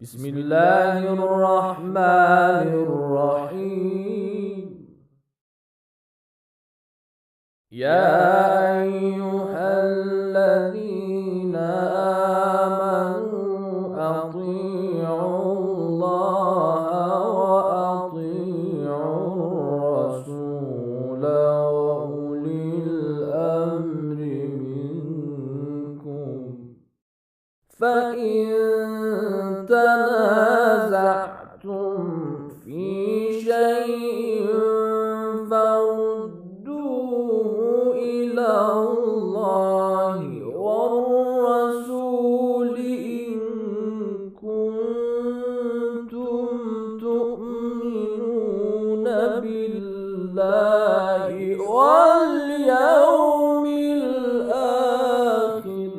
بسم الله الرحمن الرحيم. يا أيها الذين آمنوا أطيعوا الله وأطيعوا الرسول وأولي الأمر منكم، فإن تنازعتم في شيء فردوه إلى الله والرسول إن كنتم تؤمنون بالله واليوم الآخر.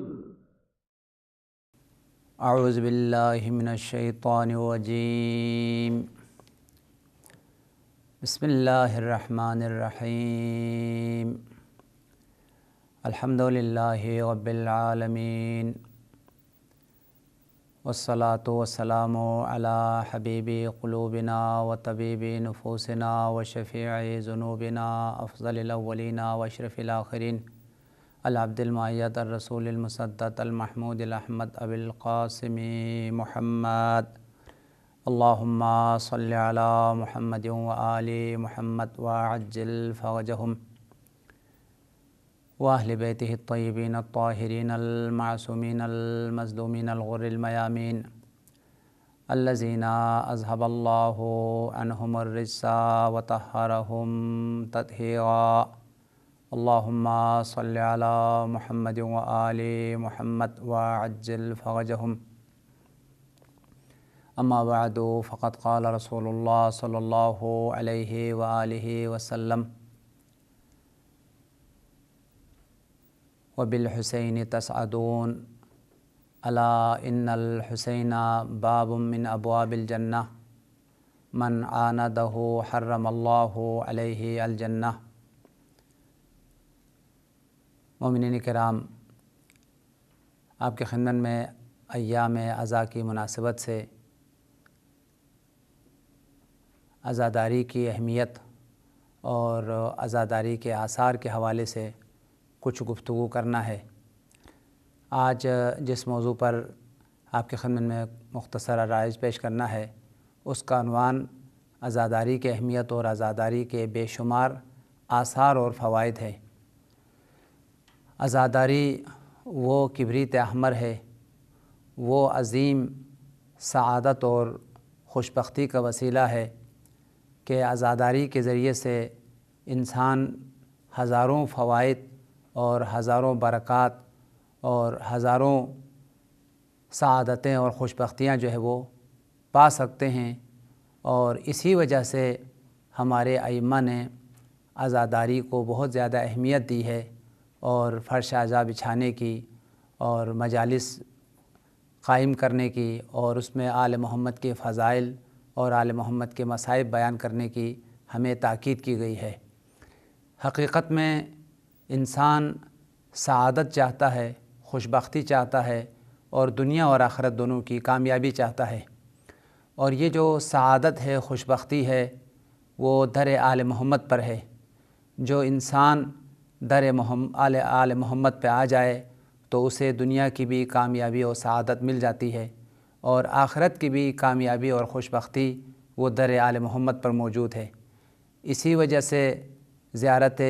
اعوذ باللہ من الشیطان الرجیم. بسم اللہ الرحمن الرحیم. الحمد للہ رب العالمین، والصلاة والسلام علی حبیب قلوبنا وطبیب نفوسنا وشفیع ذنوبنا افضل الاولین واشرف الاخرین العبد المعید الرسول المصدق المحمود الاحمد ابی القاسم محمد. اللہم صل علی محمد وآل محمد وعجل فرجہم واہل بیتہ الطیبین الطاہرین المعصومین المظلومین الغر المیامین الذین اذہب اللہ عنہم الرجس وطہرہم تطہیرا. اللہم صل علی محمد وآل محمد وعجل فرجہم. اما بعد فقد قال رسول اللہ صلی اللہ علیہ وآلہ وسلم: وبالحسین تسعدون، الا ان الحسین باب من ابواب الجنہ، من عاندہ حرم اللہ علیہ الجنہ. مومنین کرام، آپ کے خدمت میں ایام عزا کی مناسبت سے عزاداری کی اہمیت اور عزاداری کے آثار کے حوالے سے کچھ گفتگو کرنا ہے. آج جس موضوع پر آپ کی خدمت میں مختصر عرائض پیش کرنا ہے، اس کا عنوان عزاداری کی اہمیت اور عزاداری کے بے شمار آثار اور فوائد ہے. عزاداری وہ کبریت احمر ہے، وہ عظیم سعادت اور خوشبختی کا وسیلہ ہے کہ عزاداری کے ذریعے سے انسان ہزاروں فوائد اور ہزاروں برکات اور ہزاروں سعادتیں اور خوشبختیاں جو ہے وہ پا سکتے ہیں. اور اسی وجہ سے ہمارے ائمہ نے عزاداری کو بہت زیادہ اہمیت دی ہے اور فرش عزا بچھانے کی اور مجالس قائم کرنے کی اور اس میں آل محمد کے فضائل اور آل محمد کے مصائب بیان کرنے کی ہمیں تاکید کی گئی ہے. حقیقت میں انسان سعادت چاہتا ہے، خوشبختی چاہتا ہے اور دنیا اور آخرت دونوں کی کامیابی چاہتا ہے. اور یہ جو سعادت ہے، خوشبختی ہے، وہ در آل محمد پر ہے. جو انسان در آل محمد پہ آ جائے تو اسے دنیا کی بھی کامیابی اور سعادت مل جاتی ہے، اور آخرت کی بھی کامیابی اور خوشبختی وہ در آل محمد پر موجود ہے. اسی وجہ سے زیارت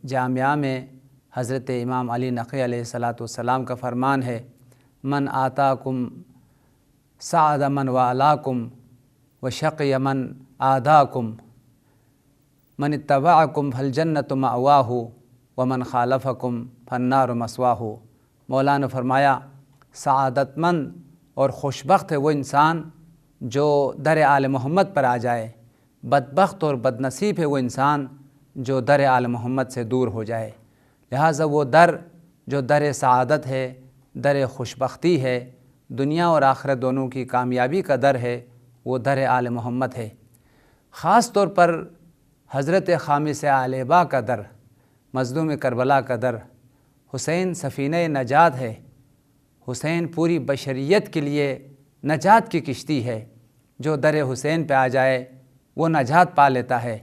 جامعہ میں حضرت امام علی نقی علیہ السلام کا فرمان ہے: من آتاکم سعد من والاکم وشقی من عاداکم، من اتبعکم فالجنۃ مأواہ ومن خالفکم فالنار مثواہ. مولا نے فرمایا سعادت مند اور خوشبخت ہے وہ انسان جو در آل محمد پر آ جائے، بدبخت اور بدنصیب ہے وہ انسان جو در آل محمد سے دور ہو جائے. لہٰذا وہ در جو در سعادت ہے، در خوشبختی ہے، دنیا اور آخرت دونوں کی کامیابی کا در ہے، وہ در آل محمد ہے. خاص طور پر حضرت خامس آلبا کا در، مظلوم کربلا کا در، حسین سفینہ نجات ہے. حسین پوری بشریت کے لیے نجات کی کشتی ہے، جو در حسین پہ آ جائے وہ نجات پا لیتا ہے۔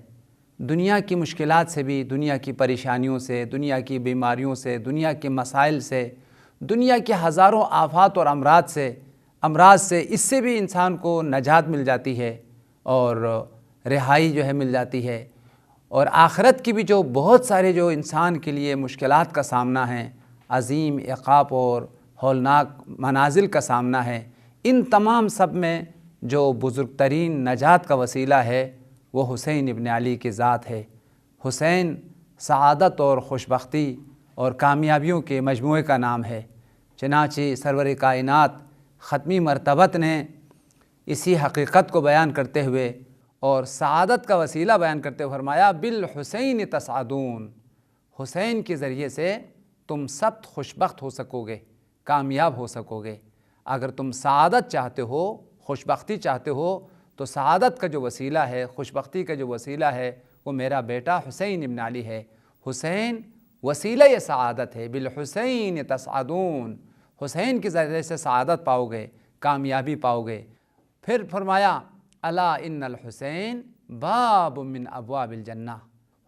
دنیا کی مشکلات سے بھی، دنیا کی پریشانیوں سے، دنیا کی بیماریوں سے، دنیا کے مسائل سے، دنیا کے ہزاروں آفات اور امراض سے اس سے بھی انسان کو نجات مل جاتی ہے اور رہائی جو ہے مل جاتی ہے۔ اور آخرت کی بھی جو بہت سارے جو انسان کے لیے مشکلات کا سامنا ہے، عظیم عقاب اور ہولناک منازل کا سامنا ہے، ان تمام سب میں جو بزرگ ترین نجات کا وسیلہ ہے وہ حسین ابن علی کی ذات ہے۔ حسین سعادت اور خوشبختی اور کامیابیوں کے مجموعے کا نام ہے۔ چنانچہ سرور کائنات ختمی مرتبت نے اسی حقیقت کو بیان کرتے ہوئے اور سعادت کا وسیلہ بیان کرتے ہوئے فرمایا بالحسین تسعدون، حسین کے ذریعے سے تم سب خوشبخت ہو سکو گے، کامیاب ہو سکو گے۔ اگر تم سعادت چاہتے ہو، خوشبختی چاہتے ہو، تو سعادت کا جو وسیلہ ہے، خوشبختی کا جو وسیلہ ہے وہ میرا بیٹا حسین ابن علی ہے۔ حسین وسیلہ سعادت ہے، بالحسین تسعدون، حسین کے ذریعے سے سعادت پاؤ گے، کامیابی پاؤ گے۔ پھر فرمایا الا ان الحسین باب من ابواب الجنہ،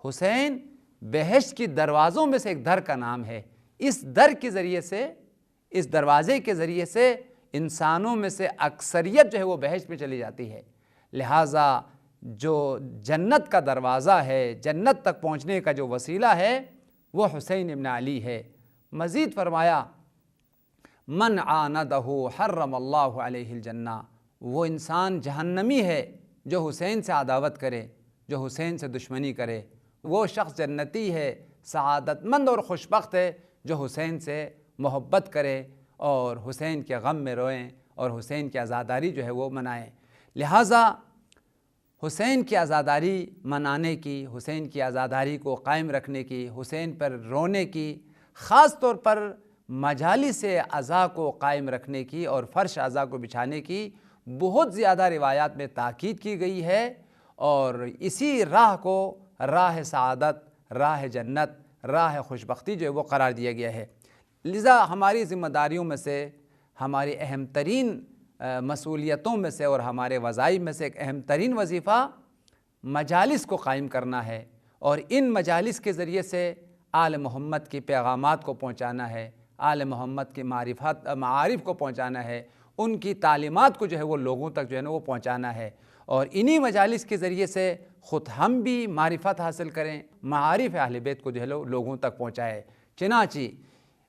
حسین بہشت کی دروازوں میں سے ایک در کا نام ہے۔ اس در کے ذریعے سے، اس دروازے کے ذریعے سے انسانوں میں سے اکثریت جو ہے وہ بہشت میں چلی جاتی ہے۔ لہٰذا جو جنت کا دروازہ ہے، جنت تک پہنچنے کا جو وسیلہ ہے وہ حسین ابن علی ہے۔ مزید فرمایا من عاندہ حرم اللہ علیہ الجنہ، وہ انسان جہنمی ہے جو حسین سے عداوت کرے، جو حسین سے دشمنی کرے۔ وہ شخص جنتی ہے، سعادت مند اور خوشبخت ہے جو حسین سے محبت کرے اور حسین کے غم میں روئیں اور حسین کی عزاداری جو ہے وہ منائیں۔ لہٰذا حسین کی عزاداری منانے کی، حسین کی عزاداری کو قائم رکھنے کی، حسین پر رونے کی، خاص طور پر مجالس عزا کو قائم رکھنے کی اور فرش عزا کو بچھانے کی بہت زیادہ روایات میں تاکید کی گئی ہے، اور اسی راہ کو راہ سعادت، راہ جنت، راہ خوشبختی جو ہے وہ قرار دیا گیا ہے۔ لذا ہماری ذمہ داریوں میں سے، ہماری اہم ترین مسئولیتوں میں سے اور ہمارے وظائف میں سے ایک اہم ترین وظیفہ مجالس کو قائم کرنا ہے، اور ان مجالس کے ذریعے سے آل محمد کی پیغامات کو پہنچانا ہے، آل محمد کی معارف کو پہنچانا ہے، ان کی تعلیمات کو جو ہے وہ لوگوں تک جو ہے نا وہ پہنچانا ہے، اور انہی مجالس کے ذریعے سے خود ہم بھی معرفت حاصل کریں، معارف اہل بیت کو جو ہے لوگوں تک پہنچائے۔ چنانچہ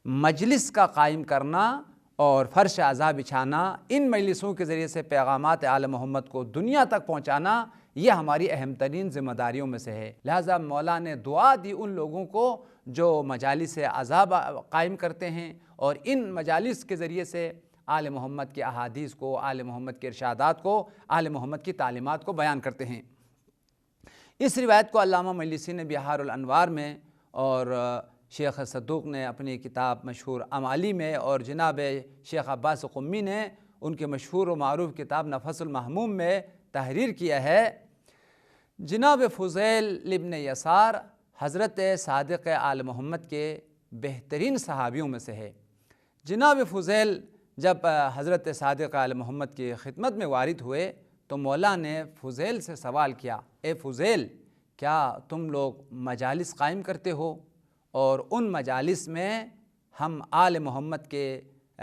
مجلس کا قائم کرنا اور فرش عزا بچھانا، ان مجلسوں کے ذریعے سے پیغامات آل محمد کو دنیا تک پہنچانا، یہ ہماری اہم ترین ذمہ داریوں میں سے ہے۔ لہٰذا مولا نے دعا دی ان لوگوں کو جو مجالس عزا قائم کرتے ہیں اور ان مجالس کے ذریعے سے آل محمد کی احادیث کو، آل محمد کے ارشادات کو، آل محمد کی تعلیمات کو بیان کرتے ہیں۔ اس روایت کو علامہ مجلسی نے بہار الانوار میں، اور شیخ صدوق نے اپنی کتاب مشہور امالی میں، اور جناب شیخ عباس قمی نے ان کے مشہور و معروف کتاب نفس المحموم میں تحریر کیا ہے۔ جناب فضیل ابن یسار حضرت صادق آل محمد کے بہترین صحابیوں میں سے ہے۔ جناب فضیل جب حضرت صادق آل محمد کی خدمت میں وارد ہوئے تو مولا نے فضیل سے سوال کیا، اے فضیل، کیا تم لوگ مجالس قائم کرتے ہو اور ان مجالس میں ہم آل محمد کے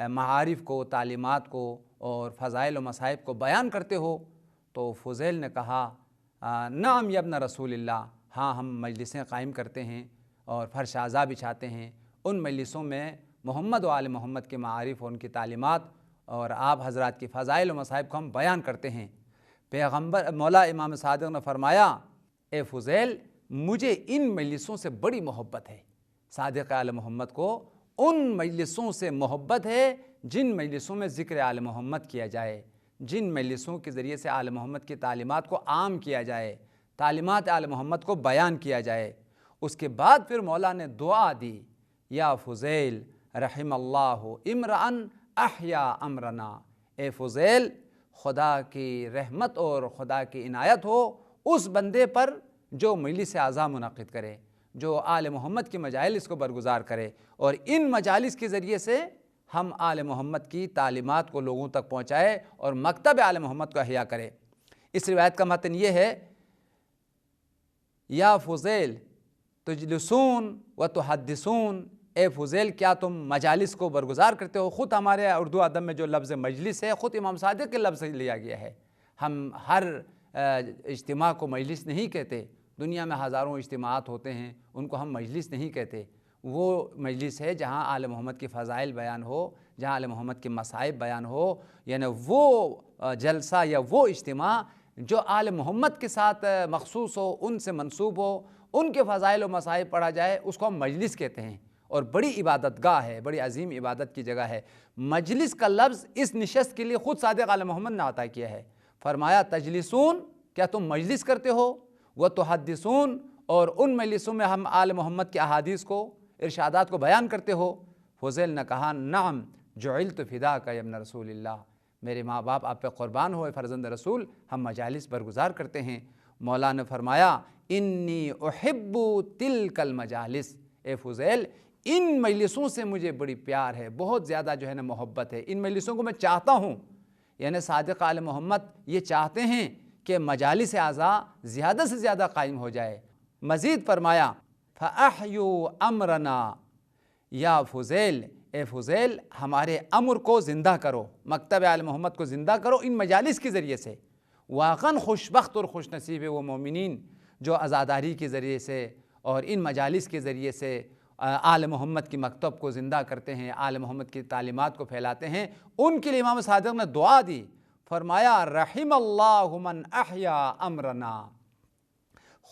معارف کو، تعلیمات کو اور فضائل و مصائب کو بیان کرتے ہو؟ تو فضیل نے کہا نعم یا ابن رسول اللہ، ہاں ہم مجلسیں قائم کرتے ہیں اور فرش عزا بچھاتے ہیں، ان مجلسوں میں محمد و آل محمد کے معارف اور ان کی تعلیمات اور آپ حضرات کی فضائل و مصائب کو ہم بیان کرتے ہیں۔ پیغمبر مولا امام صادق نے فرمایا، اے فضیل، مجھے ان مجلسوں سے بڑی محبت ہے۔ صادق آل محمد کو ان مجلسوں سے محبت ہے جن مجلسوں میں ذکر آل محمد کیا جائے، جن مجلسوں کے ذریعے سے آل محمد کی تعلیمات کو عام کیا جائے، تعلیمات آل محمد کو بیان کیا جائے۔ اس کے بعد پھر مولا نے دعا دی، یا فضیل رحم اللہ امرأن احیا امرنا، اے فضیل، خدا کی رحمت اور خدا کی عنایت ہو اس بندے پر جو مجلس عزا منعقد کرے، جو آل محمد کی مجالس کو برگزار کرے، اور ان مجالس کے ذریعے سے ہم آل محمد کی تعلیمات کو لوگوں تک پہنچائے اور مکتب آل محمد کو احیا کرے۔ اس روایت کا متن یہ ہے، یا فضیل تجلسون و تحدثون، اے فضیل کیا تم مجالس کو برگزار کرتے ہو؟ خود ہمارے اردو ادب میں جو لفظ مجلس ہے خود امام صادق کے لفظ سے لیا گیا ہے۔ ہم ہر اجتماع کو مجلس نہیں کہتے، دنیا میں ہزاروں اجتماعات ہوتے ہیں، ان کو ہم مجلس نہیں کہتے۔ وہ مجلس ہے جہاں آل محمد کی فضائل بیان ہو، جہاں آل محمد کے مصائب بیان ہو، یعنی وہ جلسہ یا وہ اجتماع جو آل محمد کے ساتھ مخصوص ہو، ان سے منسوب ہو، ان کے فضائل و مصائب پڑھا جائے، اس کو ہم مجلس کہتے ہیں۔ اور بڑی عبادت گاہ ہے، بڑی عظیم عبادت کی جگہ ہے۔ مجلس کا لفظ اس نشست کے لیے خود صادق آل محمد نے عطا کیا ہے۔ فرمایا تجلسون، کیا تم مجلس کرتے ہو؟ وتحدثون، اور ان مجلسوں میں ہم آل محمد کے احادیث کو، ارشادات کو بیان کرتے ہو؟ فضیل نے کہا نعم جعلت فداک یا ابن رسول اللہ، میرے ماں باپ آپ پہ قربان ہوئے فرزند رسول، ہم مجالس برگزار کرتے ہیں۔ مولا نے فرمایا انی احب تلک المجالس، اے فضیل ان مجلسوں سے مجھے بڑی پیار ہے، بہت زیادہ جو ہے نا محبت ہے، ان مجلسوں کو میں چاہتا ہوں۔ یعنی صادق آل محمد یہ چاہتے ہیں کہ مجالس اعضاء زیادہ سے زیادہ قائم ہو جائے۔ مزید فرمایا فَأَحْيُوا أَمْرَنَا، یا فضیل اے فضیل ہمارے امر کو زندہ کرو، مکتب آل محمد کو زندہ کرو ان مجالس کے ذریعے سے۔ واقعاً خوش بخت اور خوش نصیب ہے وہ مومنین جو عزاداری کے ذریعے سے اور ان مجالس کے ذریعے سے آل محمد کی مکتب کو زندہ کرتے ہیں، آل محمد کی تعلیمات کو پھیلاتے ہیں۔ ان کے لیے امام صادق نے دعا دی، فرمایا رحم اللہ من احیا امرنا،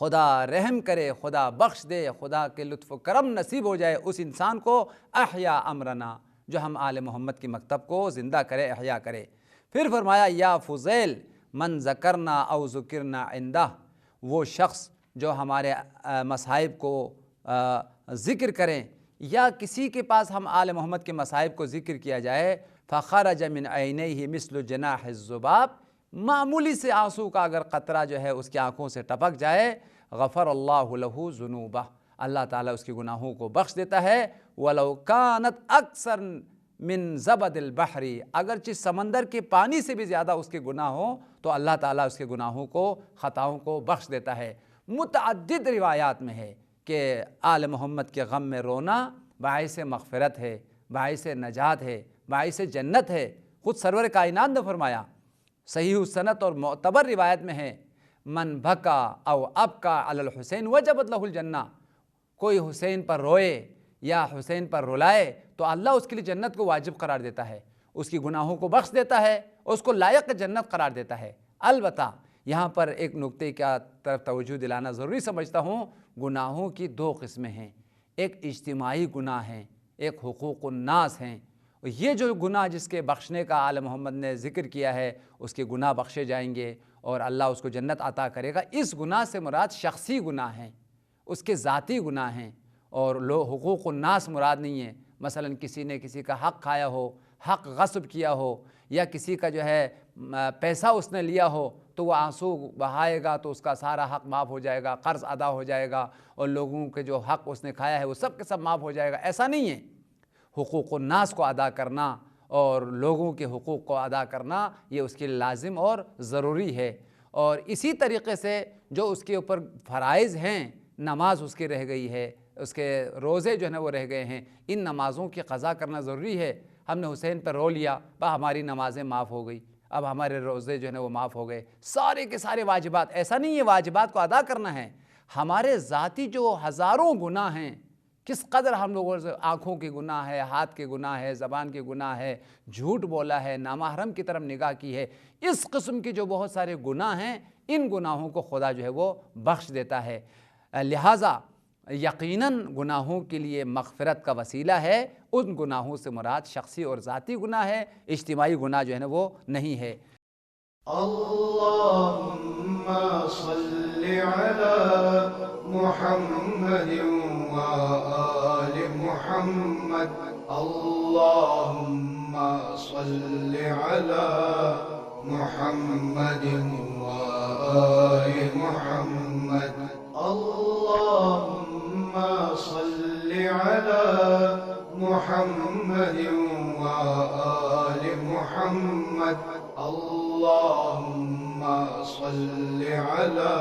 خدا رحم کرے، خدا بخش دے، خدا کے لطف و کرم نصیب ہو جائے اس انسان کو احیا امرنا جو ہم آل محمد کی مکتب کو زندہ کرے، احیا کرے۔ پھر فرمایا یا فضیل من ذکرنا او ذکرنا عندہ، وہ شخص جو ہمارے مصائب کو ذکر کریں یا کسی کے پاس ہم آل محمد کے مصائب کو ذکر کیا جائے، فخرج من عینیہ مثل جناح الذباب، معمولی سے آنسو کا اگر قطرہ جو ہے اس کی آنکھوں سے ٹپک جائے، غفر اللہ لہ ذنوبہ، اللہ تعالیٰ اس کے گناہوں کو بخش دیتا ہے۔ وَلَوْ كَانَتْ أَكْثَرْ مِنْ زَبَدِ الْبَحْرِ، اگرچہ سمندر کے پانی سے بھی زیادہ اس کے گناہ ہوں تو اللہ تعالیٰ اس کے گناہوں کو، خطاؤں کو بخش دیتا ہے۔ متعدد روایات میں ہے کہ آل محمد کے غم میں رونا باعث مغفرت ہے، باعث نجات ہے، باعث جنت ہے۔ خود سرور کائنات نے فرمایا، صحیح السند اور معتبر روایت میں ہے، من بھکا او ابکا علی الحسین وجبت لہ الجنہ، کوئی حسین پر روئے یا حسین پر رلائے تو اللہ اس کے لیے جنت کو واجب قرار دیتا ہے، اس کی گناہوں کو بخش دیتا ہے، اس کو لائق جنت قرار دیتا ہے۔ البتہ یہاں پر ایک نکتے کا طرف توجہ دلانا ضروری سمجھتا ہوں، گناہوں کی دو قسمیں ہیں، ایک اجتماعی گناہ ہیں، ایک حقوق الناس ہیں۔ یہ جو گناہ جس کے بخشنے کا آل محمد نے ذکر کیا ہے، اس کے گناہ بخشے جائیں گے اور اللہ اس کو جنت عطا کرے گا، اس گناہ سے مراد شخصی گناہ ہیں، اس کے ذاتی گناہ ہیں، اور حقوق الناس مراد نہیں ہے۔ مثلا کسی نے کسی کا حق کھایا ہو، حق غصب کیا ہو، یا کسی کا جو ہے پیسہ اس نے لیا ہو تو وہ آنسو بہائے گا تو اس کا سارا حق معاف ہو جائے گا، قرض ادا ہو جائے گا، اور لوگوں کے جو حق اس نے کھایا ہے وہ سب کے سب معاف ہو جائے گا، ایسا نہیں ہے۔ حقوق الناس کو ادا کرنا اور لوگوں کے حقوق کو ادا کرنا یہ اس کے لازم اور ضروری ہے۔ اور اسی طریقے سے جو اس کے اوپر فرائض ہیں، نماز اس کی رہ گئی ہے، اس کے روزے جو ہیں وہ رہ گئے ہیں، ان نمازوں کی قضا کرنا ضروری ہے۔ ہم نے حسین پر رو لیا، ہماری نمازیں معاف ہو گئی، اب ہمارے روزے جو ہیں وہ معاف ہو گئے، سارے کے سارے واجبات، ایسا نہیں ہے، واجبات کو ادا کرنا ہے۔ ہمارے ذاتی جو ہزاروں گناہ ہیں، کس قدر ہم لوگوں سے آنکھوں کے گناہ ہے، ہاتھ کے گناہ ہے، زبان کے گناہ ہے، جھوٹ بولا ہے، نامحرم کی طرف نگاہ کی ہے، اس قسم کے جو بہت سارے گناہ ہیں، ان گناہوں کو خدا جو ہے وہ بخش دیتا ہے۔ لہٰذا یقیناً گناہوں کے لیے مغفرت کا وسیلہ ہے، ان گناہوں سے مراد شخصی اور ذاتی گناہ ہے، اجتماعی گناہ جو ہے نا وہ نہیں ہے۔ اللہم صلی علی محمد و آل محمد، اللہم صلی علی محمد و آل محمد، اللہم صلی علی محمد و وآل محمد اللهم صل على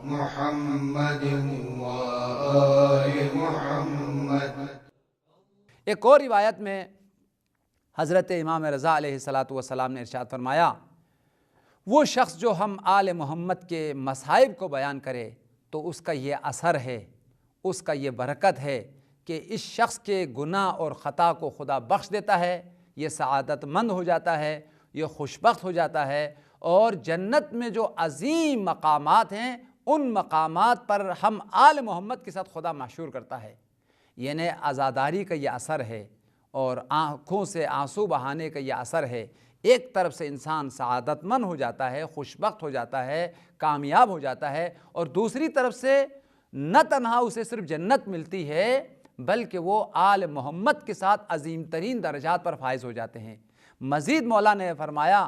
محمد وآل محمد۔ ایک اور روایت میں حضرت امام رضا علیہ الصلاۃ والسلام نے ارشاد فرمایا، وہ شخص جو ہم آل محمد کے مصائب کو بیان کرے تو اس کا یہ اثر ہے، اس کا یہ برکت ہے کہ اس شخص کے گناہ اور خطا کو خدا بخش دیتا ہے، یہ سعادت مند ہو جاتا ہے، یہ خوشبخت ہو جاتا ہے، اور جنت میں جو عظیم مقامات ہیں ان مقامات پر ہم آل محمد کے ساتھ خدا محشور کرتا ہے۔ یعنی عزاداری کا یہ اثر ہے اور آنکھوں سے آنسو بہانے کا یہ اثر ہے۔ ایک طرف سے انسان سعادت مند ہو جاتا ہے، خوشبخت ہو جاتا ہے، کامیاب ہو جاتا ہے، اور دوسری طرف سے نہ تنہا اسے صرف جنت ملتی ہے بلکہ وہ آل محمد کے ساتھ عظیم ترین درجات پر فائز ہو جاتے ہیں۔ مزید مولا نے فرمایا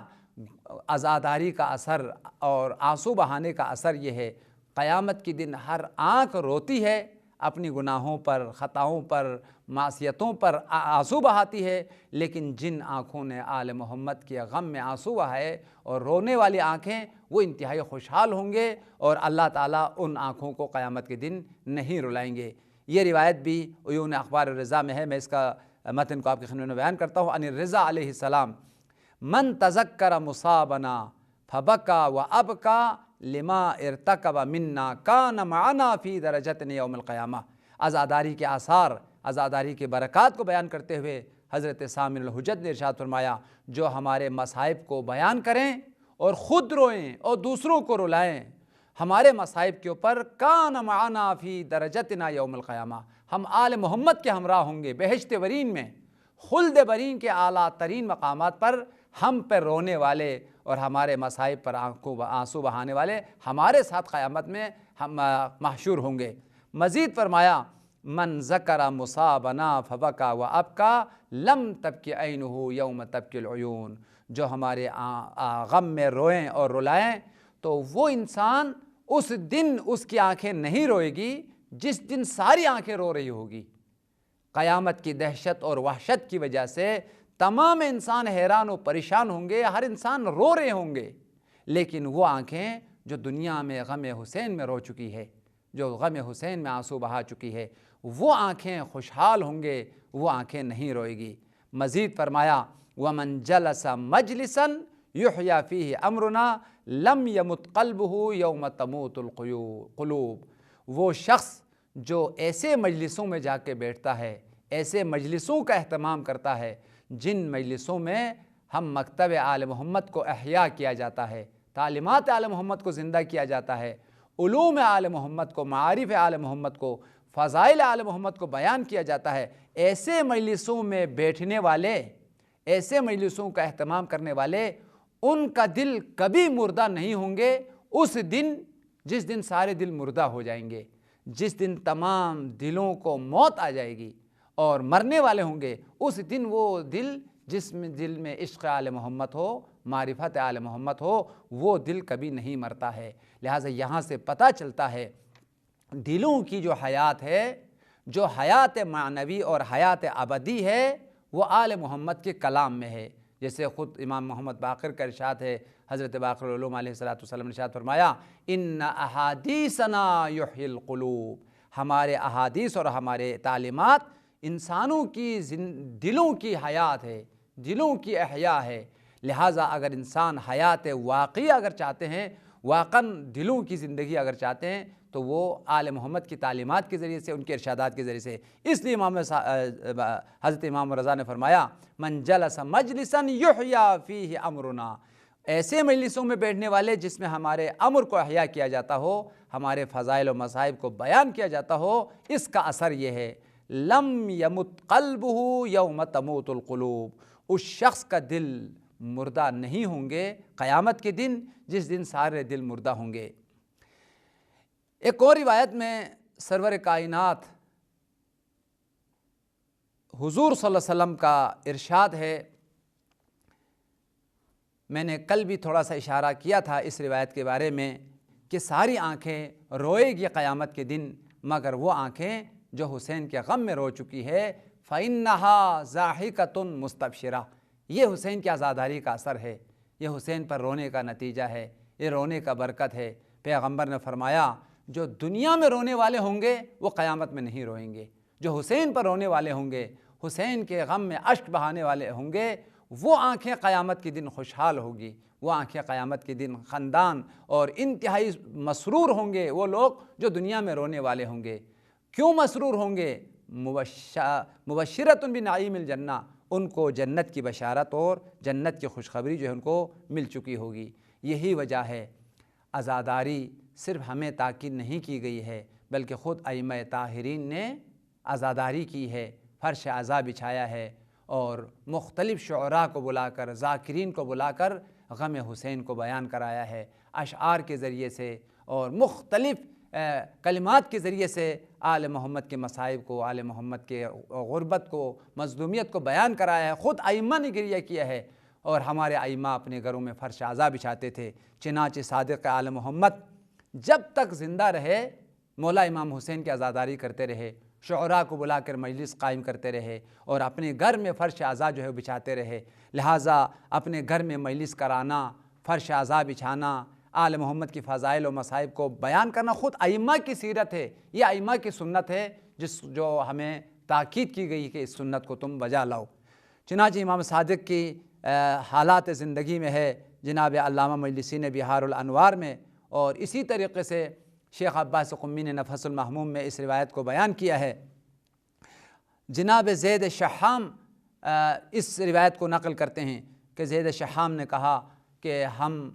عزاداری کا اثر اور آنسو بہانے کا اثر یہ ہے، قیامت کے دن ہر آنکھ روتی ہے، اپنی گناہوں پر، خطاؤں پر، معصیتوں پر آنسو بہاتی ہے، لیکن جن آنکھوں نے آل محمد کے غم میں آنسو بہائے اور رونے والی آنکھیں، وہ انتہائی خوشحال ہوں گے اور اللہ تعالیٰ ان آنکھوں کو قیامت کے دن نہیں رلائیں گے۔ یہ روایت بھی عیون اخبار الرضا میں ہے، میں اس کا متن کو آپ کی خدمت میں بیان کرتا ہوں۔ ان الرضا علیہ السلام، من تذکر مصابنا فبکا وابکا لما ارتکب منا کان معنا فی درجتنا یوم القیامہ۔ عزاداری کے آثار، عزاداری کے برکات کو بیان کرتے ہوئے حضرت سامع الحجت نے ارشاد فرمایا، جو ہمارے مصائب کو بیان کریں اور خود روئیں اور دوسروں کو رلائیں ہمارے مصائب کے اوپر، کان معنا فی درجتنا یوم القیامہ، ہم آل محمد کے ہمراہ ہوں گے بہشت برین میں، خلد برین کے اعلیٰ ترین مقامات پر ہم پر رونے والے اور ہمارے مصائب پر آنسو بہانے والے ہمارے ساتھ قیامت میں ہم محشور ہوں گے۔ مزید فرمایا، من ذکر مصابنا فبکا وابکا لم تبکی عینہ یوم تبکی العیون، جو ہمارے غم میں روئیں اور رلائیں تو وہ انسان اس دن اس کی آنکھیں نہیں روئے گی جس دن ساری آنکھیں رو رہی ہوگی۔ قیامت کی دہشت اور وحشت کی وجہ سے تمام انسان حیران و پریشان ہوں گے، ہر انسان رو رہے ہوں گے، لیکن وہ آنکھیں جو دنیا میں غم حسین میں رو چکی ہے، جو غم حسین میں آنسو بہا چکی ہے، وہ آنکھیں خوشحال ہوں گے، وہ آنکھیں نہیں روئے گی۔ مزید فرمایا، وَمَنْ جَلَسَ مَجْلِسًا يُحْيَا فِيهِ أَمْرُنَا لَمْ يَمُتْ قَلْبُهُ يَوْمَ تَمُوتُ الْقُلُوبُ، وہ شخص جو ایسے مجلسوں میں جا کے بیٹھتا ہے، ایسے مجلسوں کا اہتمام کرتا ہے جن مجلسوں میں ہم مکتب آل محمد کو احیاء کیا جاتا ہے، تعلیمات آل محمد کو زندہ کیا جاتا ہے، علوم آل محمد کو، معارف آل محمد کو، فضائل آل محمد کو بیان کیا جاتا ہے، ایسے مجلسوں میں بیٹھنے والے، ایسے مجلسوں کا اہتمام کرنے والے، ان کا دل کبھی مردہ نہیں ہوں گے اس دن جس دن سارے دل مردہ ہو جائیں گے، جس دن تمام دلوں کو موت آ جائے گی اور مرنے والے ہوں گے، اس دن وہ دل جس میں دل میں عشق آل محمد ہو، معرفت آل محمد ہو، وہ دل کبھی نہیں مرتا ہے۔ لہٰذا یہاں سے پتہ چلتا ہے دلوں کی جو حیات ہے، جو حیات معنوی اور حیات ابدی ہے، وہ آل محمد کے کلام میں ہے۔ جیسے خود امام محمد باقر کا ارشاد ہے، حضرت باقر العلوم علیہ السلام نے ارشاد فرمایا، ان احادیثنا یحیی القلوب، ہمارے احادیث اور ہمارے تعلیمات انسانوں کی دلوں کی حیات ہے، دلوں کی احیاء ہے۔ لہٰذا اگر انسان حیات واقعی اگر چاہتے ہیں، واقعاً دلوں کی زندگی اگر چاہتے ہیں، تو وہ آل محمد کی تعلیمات کے ذریعے سے، ان کے ارشادات کے ذریعے سے۔ اس لیے حضرت امام رضا نے فرمایا، من جلس مجلسا یحییٰ فیہ امرنا، ایسے مجلسوں میں بیٹھنے والے جس میں ہمارے امر کو احیاء کیا جاتا ہو، ہمارے فضائل و مصائب کو بیان کیا جاتا ہو، اس کا اثر یہ ہے، لم یمت قلبہ یوم تموت القلوب، اس شخص کا دل مردہ نہیں ہوں گے قیامت کے دن جس دن سارے دل مردہ ہوں گے۔ ایک اور روایت میں سرور کائنات حضور صلی اللہ علیہ وسلم کا ارشاد ہے، میں نے کل بھی تھوڑا سا اشارہ کیا تھا اس روایت کے بارے میں، کہ ساری آنکھیں روئے گی قیامت کے دن مگر وہ آنکھیں جو حسین کے غم میں رو چکی ہے، فَإِنَّهَا ضَاحِكَةٌ مُسْتَبْشِرَةٌ، یہ حسین کی عزاداری کا اثر ہے، یہ حسین پر رونے کا نتیجہ ہے، یہ رونے کا برکت ہے۔ پیغمبر نے فرمایا جو دنیا میں رونے والے ہوں گے وہ قیامت میں نہیں روئیں گے، جو حسین پر رونے والے ہوں گے، حسین کے غم میں اشک بہانے والے ہوں گے، وہ آنکھیں قیامت کے دن خوشحال ہوگی، وہ آنکھیں قیامت کے دن خندان اور انتہائی مسرور ہوں گے وہ لوگ جو دنیا میں رونے والے ہوں گے۔ کیوں مسرور ہوں گے؟ مبشرۃ بنعیم الجنہ، ان کو جنت کی بشارت اور جنت کی خوشخبری جو ہے ان کو مل چکی ہوگی۔ یہی وجہ ہے عزاداری صرف ہمیں تاکید نہیں کی گئی ہے بلکہ خود ائمہ طاہرین نے عزاداری کی ہے، فرش عزا بچھایا ہے اور مختلف شعراء کو بلا کر، ذاکرین کو بلا کر غم حسین کو بیان کرایا ہے، اشعار کے ذریعے سے اور مختلف کلمات کے ذریعے سے آل محمد کے مصائب کو، آل محمد کے غربت کو، مظلومیت کو بیان کرایا ہے۔ خود ائمہ نے گریہ کیا ہے اور ہمارے ائمہ اپنے گھروں میں فرش عزا بچھاتے تھے۔ چنانچہ صادق آل محمد جب تک زندہ رہے مولا امام حسین کی عزاداری کرتے رہے، شعراء کو بلا کر مجلس قائم کرتے رہے اور اپنے گھر میں فرش عزا جو ہے بچھاتے رہے۔ لہٰذا اپنے گھر میں مجلس کرانا، فرش عزا بچھانا، آل محمد کی فضائل و مصائب کو بیان کرنا خود ائمہ کی سیرت ہے، یہ ائمہ کی سنت ہے جو ہمیں تاکید کی گئی کہ اس سنت کو تم بجا لاؤ۔ چنانچہ امام صادق کی حالات زندگی میں ہے جناب علامہ مجلسی نے بہار الانوار میں، اور اسی طریقے سے شیخ عباس قمی نے نفس المحموم میں اس روایت کو بیان کیا ہے۔ جناب زید شحام اس روایت کو نقل کرتے ہیں کہ زید شحام نے کہا کہ ہم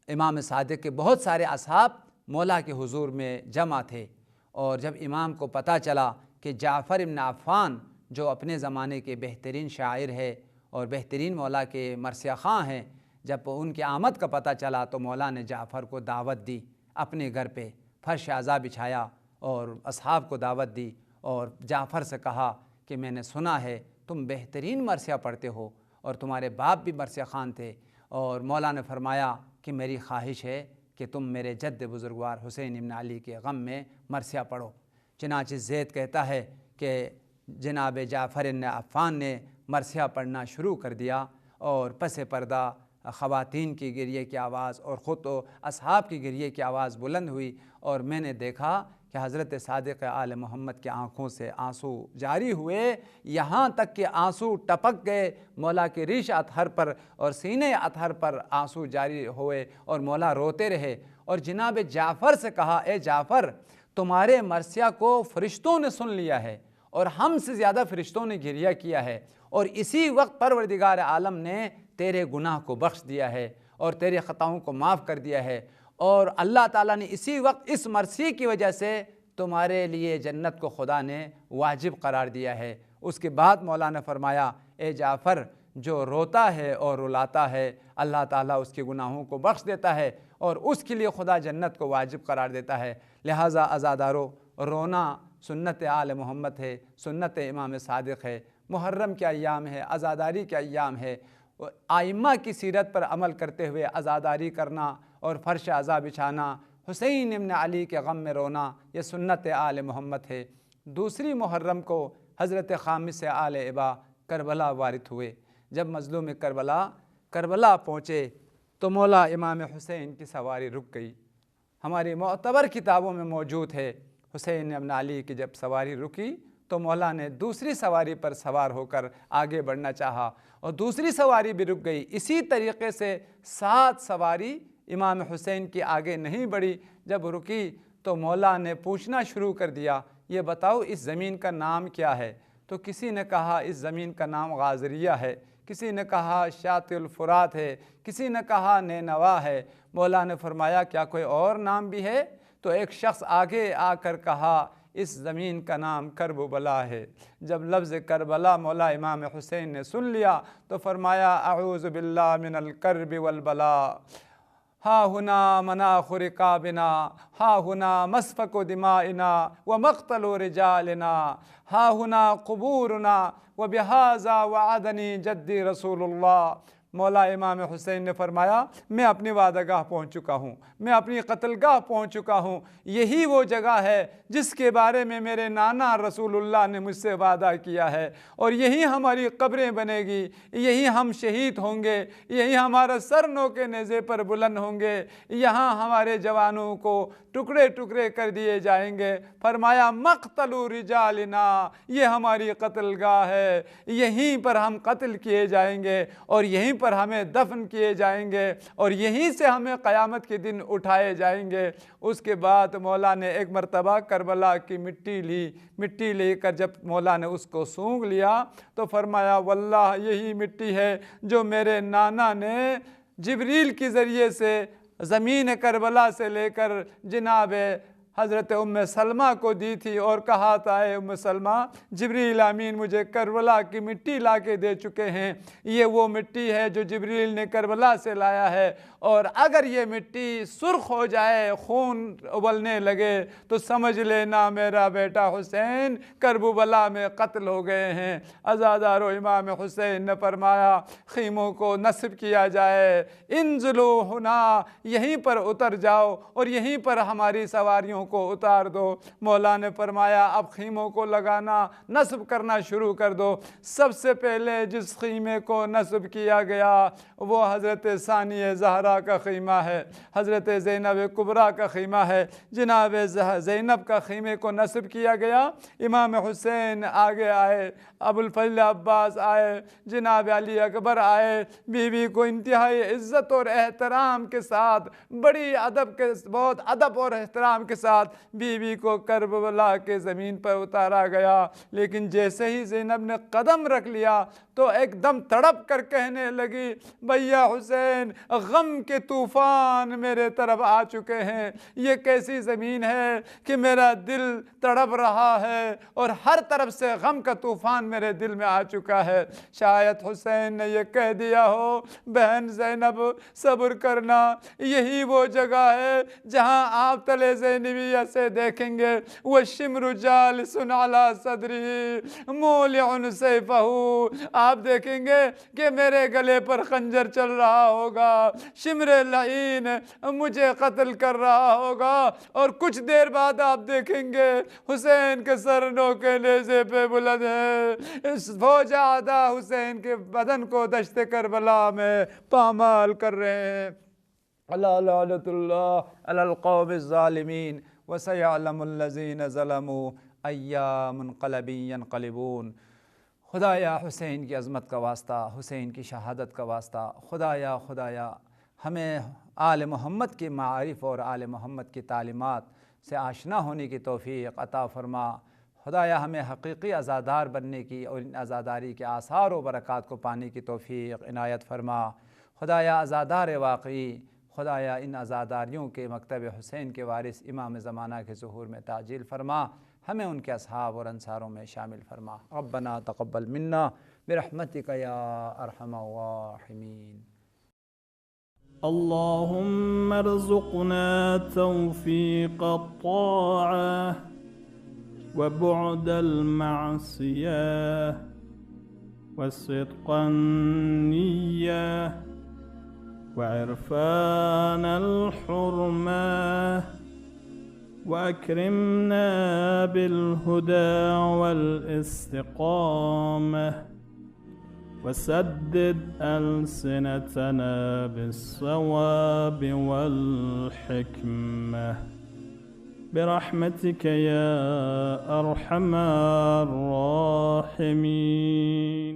امام صادق کے بہت سارے اصحاب مولا کے حضور میں جمع تھے، اور جب امام کو پتہ چلا کہ جعفر بن عفان جو اپنے زمانے کے بہترین شاعر ہے اور بہترین مولا کے مرثیہ خواں ہیں، جب ان کی آمد کا پتہ چلا تو مولا نے جعفر کو دعوت دی، اپنے گھر پہ فرش عزا بچھایا اور اصحاب کو دعوت دی، اور جعفر سے کہا کہ میں نے سنا ہے تم بہترین مرثیہ پڑھتے ہو اور تمہارے باپ بھی مرثیہ خواں تھے، اور مولا نے فرمایا کہ میری خواہش ہے کہ تم میرے جد بزرگوار حسین بن علی کے غم میں مرثیہ پڑھو۔ چنانچہ زید کہتا ہے کہ جناب جعفر بن عفان نے مرثیہ پڑھنا شروع کر دیا، اور پس پردہ خواتین کی گریے کی آواز اور خود و اصحاب کی گریے کی آواز بلند ہوئی، اور میں نے دیکھا کہ حضرت صادق آل محمد کی آنکھوں سے آنسو جاری ہوئے، یہاں تک کہ آنسو ٹپک گئے مولا کے ریش اطہر پر اور سینے اطہر پر آنسو جاری ہوئے، اور مولا روتے رہے۔ اور جناب جعفر سے کہا اے جعفر تمہارے مرثیہ کو فرشتوں نے سن لیا ہے اور ہم سے زیادہ فرشتوں نے گریہ کیا ہے، اور اسی وقت پروردگار عالم نے تیرے گناہ کو بخش دیا ہے اور تیرے خطاؤں کو معاف کر دیا ہے، اور اللہ تعالیٰ نے اسی وقت اس مرثیے کی وجہ سے تمہارے لیے جنت کو خدا نے واجب قرار دیا ہے۔ اس کے بعد مولا نے فرمایا اے جعفر جو روتا ہے اور رلاتا ہے اللہ تعالیٰ اس کے گناہوں کو بخش دیتا ہے اور اس کے لیے خدا جنت کو واجب قرار دیتا ہے۔ لہٰذا عزادارو رونا سنت آل محمد ہے، سنت امام صادق ہے، محرم کے ایام ہے، عزاداری کے ایام ہے۔ ائمہ کی سیرت پر عمل کرتے ہوئے عزاداری کرنا اور فرش عزا بچھانا، حسین ابن علی کے غم میں رونا، یہ سنت آل محمد ہے۔ دوسری محرم کو حضرت خامس آل ابا کربلا وارد ہوئے۔ جب مظلوم کربلا پہنچے تو مولا امام حسین کی سواری رک گئی۔ ہماری معتبر کتابوں میں موجود ہے حسین ابن علی کی جب سواری رکی تو مولا نے دوسری سواری پر سوار ہو کر آگے بڑھنا چاہا اور دوسری سواری بھی رک گئی۔ اسی طریقے سے 7 سواری امام حسین کی آگے نہیں بڑھی۔ جب رکی تو مولا نے پوچھنا شروع کر دیا یہ بتاؤ اس زمین کا نام کیا ہے؟ تو کسی نے کہا اس زمین کا نام غازریہ ہے، کسی نے کہا شاطئ الفرات ہے، کسی نے کہا نینوا ہے۔ مولا نے فرمایا کیا کوئی اور نام بھی ہے؟ تو ایک شخص آگے آ کر کہا اس زمین کا نام کرب و بلا ہے۔ جب لفظ کربلا مولا امام حسین نے سن لیا تو فرمایا اعوذ باللہ من الکرب والبلا، ہا ہنا مناخ رکابنا، ہا ہنا مسفک دمائنا ومقتل رجالنا، ہا ہنا قبورنا وبہذا وعدنی جدی رسول اللہ مولا امام حسین نے فرمایا میں اپنی وعدہ گاہ پہنچ چکا ہوں، میں اپنی قتل گاہ پہنچ چکا ہوں، یہی وہ جگہ ہے جس کے بارے میں میرے نانا رسول اللہ نے مجھ سے وعدہ کیا ہے، اور یہی ہماری قبریں بنے گی، یہی ہم شہید ہوں گے، یہی ہمارا سر نو کے نیزے پر بلند ہوں گے، یہاں ہمارے جوانوں کو ٹکڑے ٹکڑے کر دیے جائیں گے۔ فرمایا مقتل رجالنا، یہ ہماری قتل گاہ ہے، یہیں پر ہم قتل کیے جائیں گے اور یہیں پر ہمیں دفن کیے جائیں گے اور یہیں سے ہمیں قیامت کے دن اٹھائے جائیں گے۔ اس کے بعد مولا نے ایک مرتبہ کربلا کی مٹی لے کر جب مولا نے اس کو سونگھ لیا تو فرمایا واللہ یہی مٹی ہے جو میرے نانا نے جبریل کے ذریعے سے زمین کربلا سے لے کر جناب حضرت ام سلمہ کو دی تھی اور کہا تھا اے ام سلمہ جبریل امین مجھے کربلا کی مٹی لا کے دے چکے ہیں، یہ وہ مٹی ہے جو جبریل نے کربلا سے لایا ہے، اور اگر یہ مٹی سرخ ہو جائے، خون ابلنے لگے تو سمجھ لینا میرا بیٹا حسین کربلا میں قتل ہو گئے ہیں۔ عزادارو امام حسین نے فرمایا خیموں کو نصب کیا جائے، انزلو ہنا، یہیں پر اتر جاؤ اور یہیں پر ہماری سواریوں کو اتار دو۔ مولا نے فرمایا اب خیموں کو لگانا، نصب کرنا شروع کر دو۔ سب سے پہلے جس خیمے کو نصب کیا گیا وہ حضرت ثانی زہرا کا خیمہ ہے، حضرت زینب کبریٰ کا خیمہ ہے۔ جناب زینب کا خیمے کو نصب کیا گیا، امام حسین آگے آئے، ابو الفضل عباس آئے، جناب علی اکبر آئے، بی بی کو انتہائی عزت اور احترام کے ساتھ بہت ادب اور احترام کے ساتھ بی بی کو کربلا کے زمین پر اتارا گیا۔ لیکن جیسے ہی زینب نے قدم رکھ لیا تو ایک دم تڑپ کر کہنے لگی بھیا حسین غم کے طوفان میرے طرف آ چکے ہیں، یہ کیسی زمین ہے کہ میرا دل تڑپ رہا ہے اور ہر طرف سے غم کا طوفان میرے دل میں آ چکا ہے۔ شاید حسین نے یہ کہہ دیا ہو بہن زینب صبر کرنا، یہی وہ جگہ ہے جہاں آپ تلے زینبیہ سے دیکھیں گے وَالشِّمْرُ جَالِسٌ عَلَى صَدْرِهِ مُولِعٌ سَيْفَهُ، آپ دیکھیں گے کہ میرے گلے پر خنجر چل رہا ہوگا، شمر لعین مجھے قتل کر رہا ہوگا، اور کچھ دیر بعد آپ دیکھیں گے حسین کے سر نو کے نیزے پہ بلند ہے، اس فوج آدھا حسین کے بدن کو دشت کربلا میں پامال کر رہے ہیں۔ اللہ لعنت اللہ علی القوم الظالمین وسیعلم الذین ظلموا ایام منقلب ینقلبون۔ خدایا حسین کی عظمت کا واسطہ، حسین کی شہادت کا واسطہ، خدایا ہمیں آل محمد کے معارف اور آل محمد کی تعلیمات سے آشنا ہونے کی توفیق عطا فرما۔ خدایا ہمیں حقیقی عزادار بننے کی اور ان عزاداری کے آثار و برکات کو پانے کی توفیق عنایت فرما۔ خدایا عزادار واقعی، خدایا ان عزاداریوں کے مکتب حسین کے وارث امام زمانہ کے ظہور میں تعجیل فرما، ہمیں ان کے اصحاب اور انصاروں میں شامل فرما۔ ربنا تقبل منا برحمتک یا ارحم الراحمین۔ اللهم ارزقنا توفيق الطاعة وبعد المعصية وصدق النية وعرفان الحرمة، وأكرمنا بالهدى والاستقامة، وسدد ألسنتنا بالصواب والحكمة برحمتك يا أرحم الراحمين.